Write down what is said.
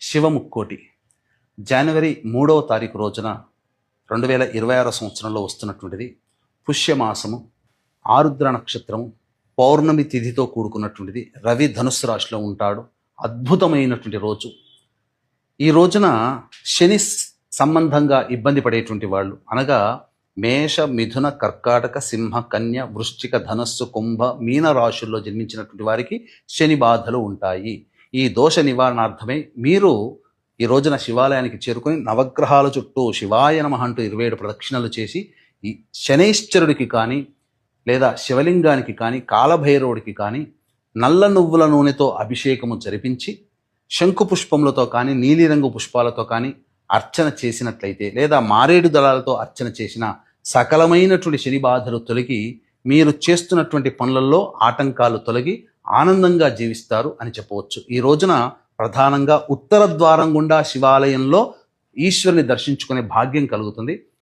శివముక్కోటి జనవరి 3వ తారీఖు రోజున 2026 సంవత్సరంలో వస్తున్నటువంటిది. పుష్యమాసము, ఆరుద్ర నక్షత్రము, పౌర్ణమి తిథితో కూడుకున్నటువంటిది. రవి ధనుస్సు రాశిలో ఉంటాడు. అద్భుతమైనటువంటి రోజు. ఈ రోజున శని సంబంధంగా ఇబ్బంది పడేటువంటి వాళ్ళు అనగా మేష, మిథున, కర్కాటక, సింహ, కన్య, వృశ్చిక, ధనస్సు, కుంభ, మీన రాశుల్లో జన్మించినటువంటి వారికి శని బాధలు ఉంటాయి. ఈ దోష నివారణార్థమై మీరు ఈ రోజున శివాలయానికి చేరుకొని నవగ్రహాల చుట్టూ శివాయ నమః అంటూ 27 ప్రదక్షిణలు చేసి ఈ శనైశ్చరుడికి కానీ లేదా శివలింగానికి కానీ కాలభైరవుడికి కానీ నల్ల నువ్వుల నూనెతో అభిషేకము జరిపించి శంకు పుష్పములతో కానీ నీలిరంగు పుష్పాలతో కానీ అర్చన చేసినట్లయితే లేదా మారేడు దళాలతో అర్చన చేసిన సకలమైనటువంటి శని బాధలు తొలగి మీరు చేస్తున్నటువంటి పనులలో ఆటంకాలు తొలగి ఆనందంగా జీవిస్తారు అని చెప్పవచ్చు. ఈ రోజున ప్రధానంగా ఉత్తర ద్వారం గుండా శివాలయంలో ఈశ్వరుని దర్శించుకునే భాగ్యం కలుగుతుంది.